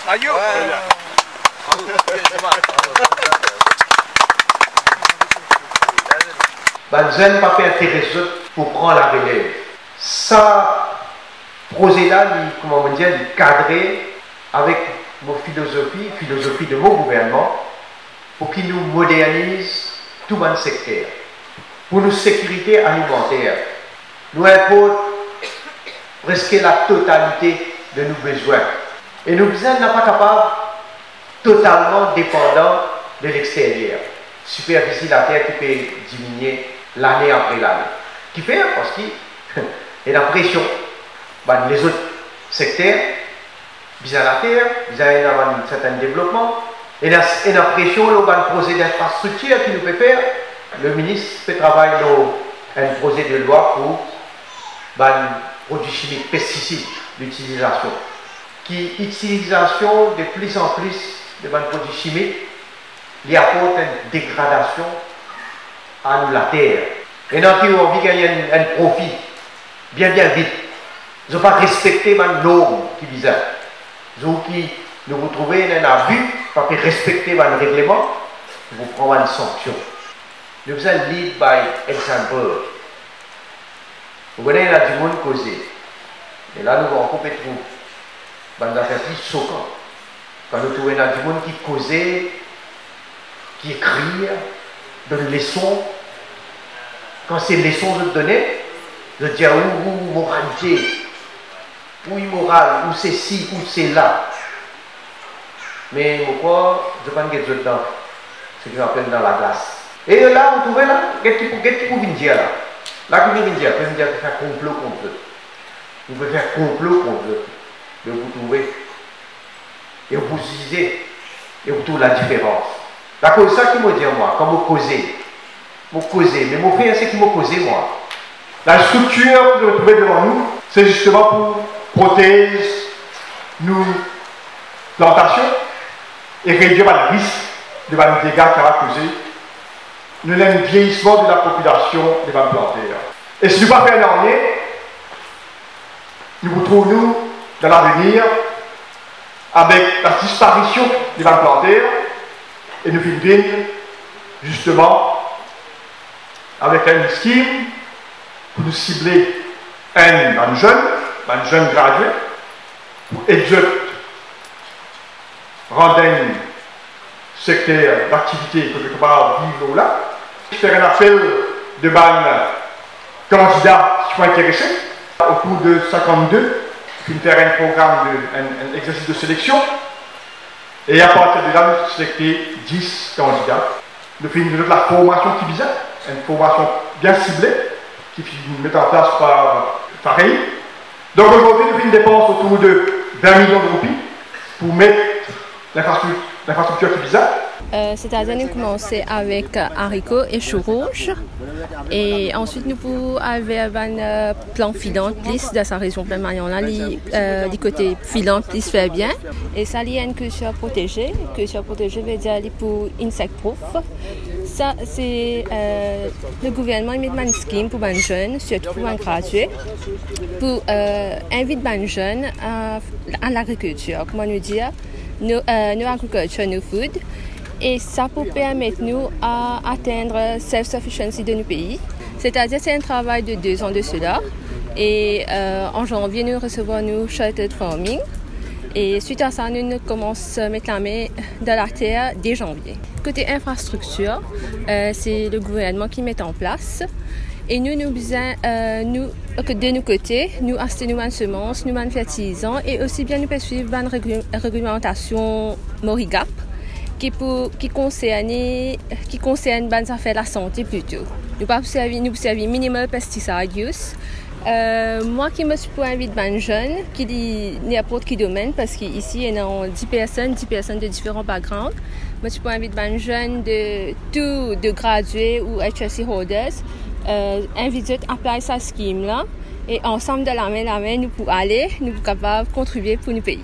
Ayo. Je n'ai pas fait intéressé pour prendre la relève. Ça, projet-là, comment dire, il cadré avec mon philosophie de mon gouvernement, pour qu'il nous modernise tout le secteur. Pour nos sécurité alimentaire, nous impose presque la totalité de nos besoins. Et nous besoins n'est pas capable totalement dépendant de l'extérieur. Superficie de la terre qui peut diminuer l'année après l'année. Qui fait parce qu'il y a la pression. Les autres secteurs, ils ont la terre, ils ont un certain développement, et la pression, le projet d'infrastructure qui nous peut faire. Le ministre peut travailler dans un projet de loi pour les produits chimiques, pesticides d'utilisation. Qui utilisation de plus en plus de produits chimiques, il apporte une dégradation à la terre. Et donc, ils ont envie de gagner un profit bien vite. Ils n'ont pas respecté les normes qui visent. Ils ont qui nous retrouvons un abus, pas respecter les règlements, vous prenez une sanction. Nous faisons lead by example. Vous voyez, il y a du monde causé. Et là, nous rencontrons des affaires plus choquantes. Quand nous trouvons du monde qui causait, qui écrit, donne des leçons. Quand ces leçons je donnais, je dis où moralité, où immoral, où c'est ci, où c'est là. Mais pourquoi je ne vais pas dire dedans, ce qu'on appelle dans la glace. Et là, vous trouvez là, qu'est-ce qu'il faut dire là? Là, qu'est-ce qu'il faut dire? Vous pouvez faire complot contre eux. Vous pouvez faire complot contre eux. De vous trouver. Et vous utilisez. Et vous trouvez la différence. La cause, ça qui me dit moi, quand vous causez. Vous causez. Mais mon frère, c'est qui m'a causé moi. La structure que vous trouvez devant nous, c'est justement pour protéger nos plantations et réduire le risque de dégâts qui va causer le vieillissement de la population des vannes plantaires. Et si nous ne faisons pas rien, nous retrouvons dans l'avenir avec la disparition des vannes plantaires et nous finissons justement avec un scheme pour nous cibler un jeune gradué, pour rendre un secteur d'activité quelque part vivre là. Faire un appel de candidats qui sont intéressés. Au cours de 52, puis faire un programme, un exercice de sélection. Et à partir de là, nous sélectons 10 candidats. Nous faisons la formation qui vise, une formation bien ciblée, qui met en place par pareil. Donc aujourd'hui, nous faisons une dépense autour de 20 millions de roupies pour mettre l'infrastructure qui vise. C'est-à-dire nous commençons avec haricots et choux rouges et ensuite nous pouvons avoir un plan filant plus dans sa région plein maillon là du côté filant plus fait bien et ça il y a une culture protégée veut dire pour insect proof. Ça c'est le gouvernement met un scheme pour les jeunes surtout pour les gradués pour inviter les jeunes à l'agriculture, comment nous dire nos agriculture, nos food. Et ça peut permettre nous à atteindre la self-sufficiency de nos pays. C'est-à-dire c'est un travail de 2 ans de cela. Et en janvier, nous recevons nos sheltered farming. Et suite à ça, nous commençons à mettre la main dans la terre dès janvier. Côté infrastructure, c'est le gouvernement qui met en place. Et nous de nos côtés, nous achetons nos semences, nous fertilisants et aussi bien nous pouvons suivre une réglementation Morigap. Qui concerne les affaires de la santé plutôt. Nous servons minimal pesticide use. Moi qui me suis pour inviter des jeunes qui dit n'importe quel domaine parce qu'ici il y a 10 personnes de différents backgrounds. Je suis pour inviter des jeunes de gradués ou HSC holders. Inviter à appliquer ce scheme là et ensemble de la main nous pouvons aller, nous sommes capables de contribuer pour nos pays.